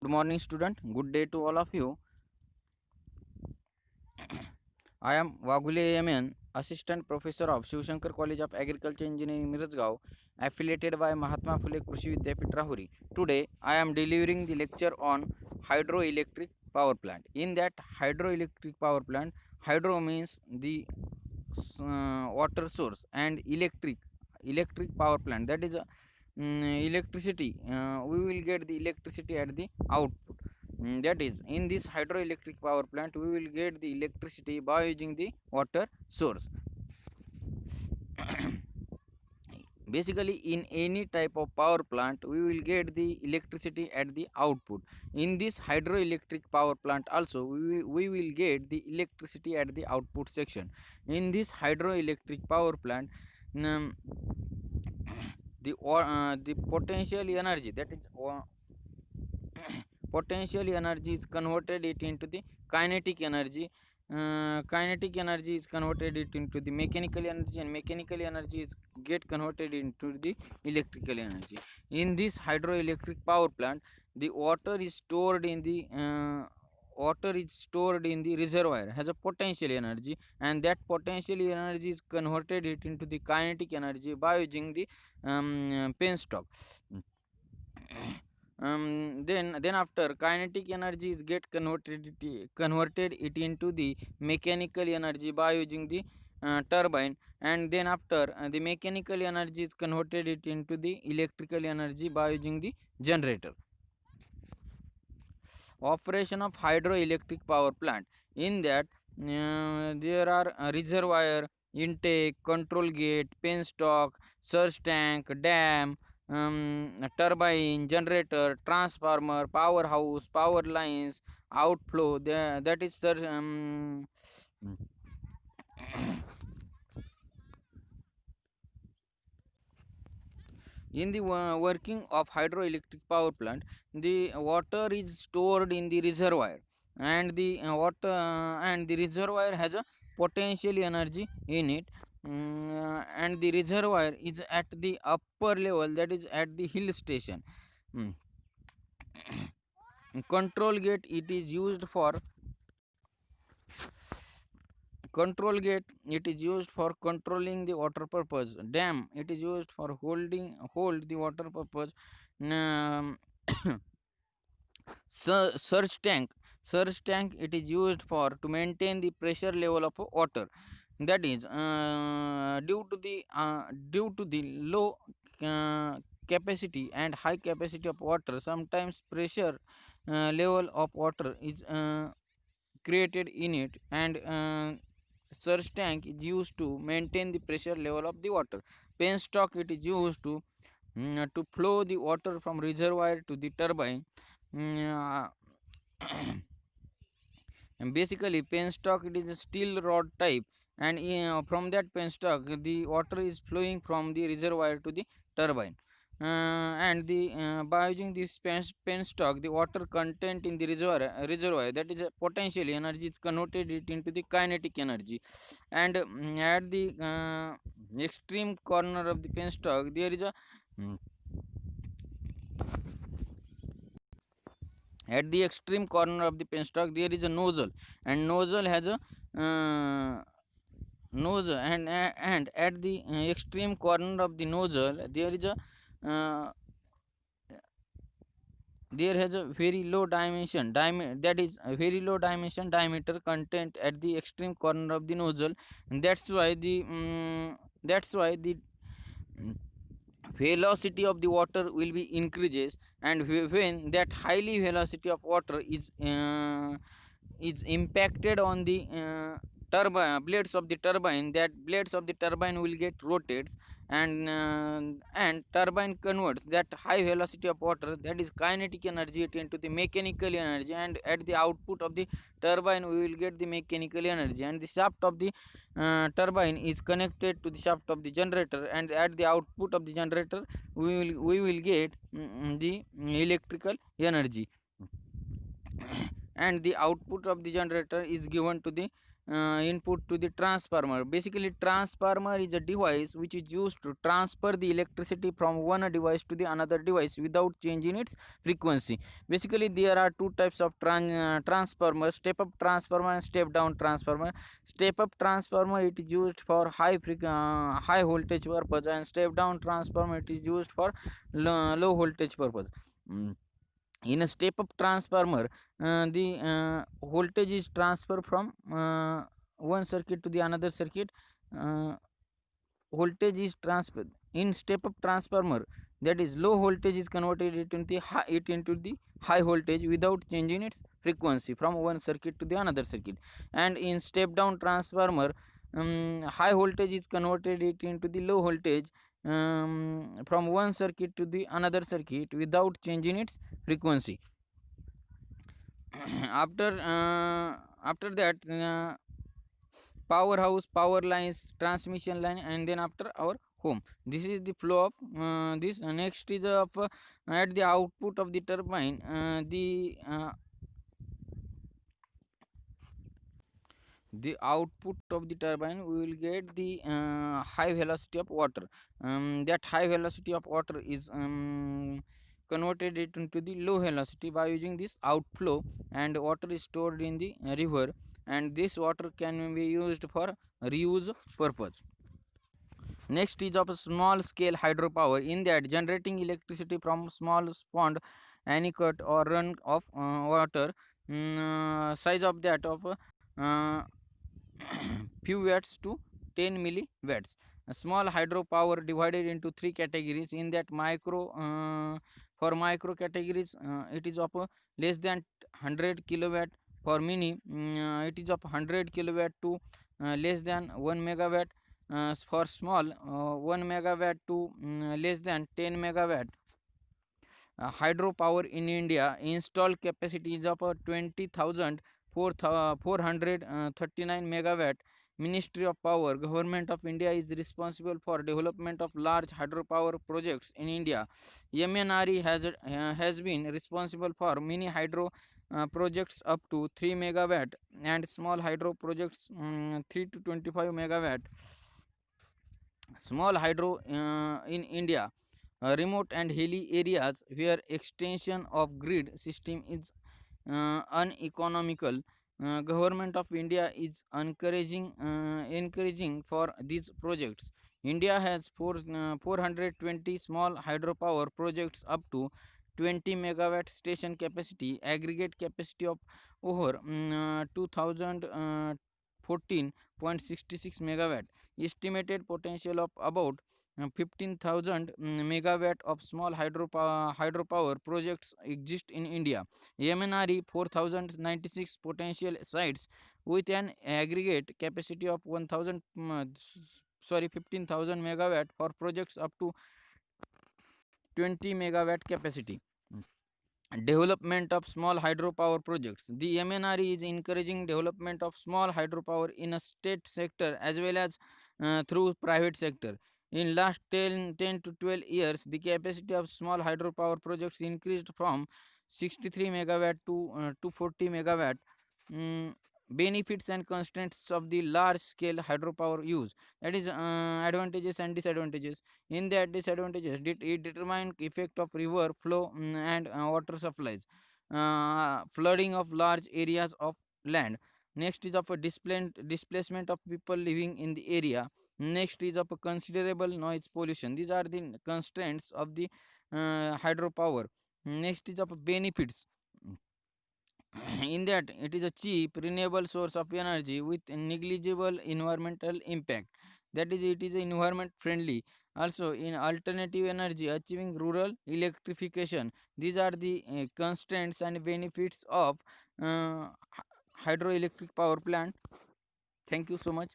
Good morning, student. Good day to all of you. I am Wagule Yemen, Assistant Professor of Shivshankar College of Agriculture Engineering, Mirajgaon, affiliated by Mahatma Phule Krishi Vidyapit Rahuri. Today, I am delivering the lecture on hydroelectric power plant. In that hydroelectric power plant, hydro means the water source, and electric power plant, that is electricity. We will get the electricity at the output. That is, in this hydroelectric power plant, we will get the electricity by using the water source. Basically, in any type of power plant, we will get the electricity at the output. In this hydroelectric power plant also, we will get the electricity at the output section. In this hydroelectric power plant, um, the potential energy, that is potential energy is converted it into the kinetic energy. Kinetic energy is converted it into the mechanical energy, and mechanical energy is get converted into the electrical energy. In this hydroelectric power plant, the water is stored in the reservoir, has a potential energy, and that potential energy is converted it into the kinetic energy by using the penstock. Then after, kinetic energy is get converted it into the mechanical energy by using the turbine, and then after, the mechanical energy is converted it into the electrical energy by using the generator. Operation of hydroelectric power plant. In that, there are reservoir, intake, control gate, penstock, surge tank, dam, turbine, generator, transformer, powerhouse, power lines, outflow. That is surge. In the working of hydroelectric power plant, the water is stored in the reservoir, and the reservoir has a potential energy in it. And the reservoir is at the upper level, that is at the hill station. Mm. Control gate, it is used for controlling the water purpose. Dam, it is used for hold the water purpose. um, surge tank, it is used for to maintain the pressure level of water. That is, due to the low uh, capacity and high capacity of water, sometimes pressure level of water is created in it, and surge tank is used to maintain the pressure level of the water. Penstock, it is used to flow the water from reservoir to the turbine. Mm, and basically, penstock, it is a steel rod type, and from that penstock, the water is flowing from the reservoir to the turbine. And the by using this penstock, the water content in the reservoir, that is a potential energy, is converted it into the kinetic energy. And at the extreme corner of the penstock, there is a mm, at the extreme corner of the penstock, there is a nozzle, and nozzle has a nozzle, and at the extreme corner of the nozzle, there is a uh, there has a very low that is a very low dimension diameter content at the extreme corner of the nozzle. And that's why the mm, velocity of the water will be increases. And when that highly velocity of water is impacted on the turbine blades of the turbine, that blades of the turbine will get rotates, and turbine converts that high velocity of water, that is kinetic energy, into the mechanical energy. And at the output of the turbine, we will get the mechanical energy, and the shaft of the turbine is connected to the shaft of the generator, and at the output of the generator, we will get the electrical energy. And the output of the generator is given to the input to the transformer. Basically, transformer is a device which is used to transfer the electricity from one device to the another device without changing its frequency. Basically, there are two types of transformer: step up transformer and step down transformer. Step up transformer, it is used for high voltage purpose, and step down transformer, it is used for low voltage purpose. In a step up transformer, the voltage is transferred from one circuit to the another circuit. uh, Voltage is transferred in step up transformer, that is low voltage is converted it into the high voltage without changing its frequency from one circuit to the another circuit. And in step down transformer, high voltage is converted it into the low voltage from one circuit to the another circuit without changing its frequency. After that, powerhouse, power lines, transmission line, and then after our home. This is the flow of this. Next is of at the output of the turbine. The output of the turbine, we will get the high velocity of water. That high velocity of water is converted it into the low velocity by using this outflow, and water is stored in the river, and this water can be used for reuse purpose. Next is of small scale hydropower, in that generating electricity from small pond, anecut or run of water, size of that of few watts to 10 milliwatts. A small hydropower divided into three categories, in that for micro categories, it is of less than 100 kilowatt. For mini, it is of 100 kilowatt to less than 1 megawatt. For small, 1 megawatt to less than 10 megawatt. Hydropower in India, installed capacity is of 20,439 megawatt. Ministry of Power, Government of India is responsible for development of large hydropower projects in India. MNRE has been responsible for mini hydro projects up to 3 megawatt, and small hydro projects 3 to 25 megawatt. Small hydro in India, remote and hilly areas where extension of grid system is uneconomical. Government of India is encouraging for these projects. India has 420 small hydropower projects up to 20 megawatt station capacity, aggregate capacity of over 2014.66 megawatt, estimated potential of about 15,000 megawatt of small hydropower projects exist in India. MNRE 4096 potential sites with an aggregate capacity of 15,000 megawatt for projects up to 20 megawatt capacity. Development of small hydropower projects. The MNRE is encouraging development of small hydropower in a state sector as well as through private sector. In last 10 to 12 years, the capacity of small hydropower projects increased from 63 megawatt to 240 megawatt. Mm, Benefits and constraints of the large scale hydropower use, that is advantages and disadvantages. In that disadvantages, it determine effect of river flow and water supplies, flooding of large areas of land. Next is of a displacement of people living in the area. Next is of a considerable noise pollution. These are the constraints of the hydropower. Next is of benefits. In that, it is a cheap renewable source of energy with negligible environmental impact, that is, it is environment friendly. Also, in alternative energy, achieving rural electrification. These are the constraints and benefits of hydroelectric power plant. Thank you so much.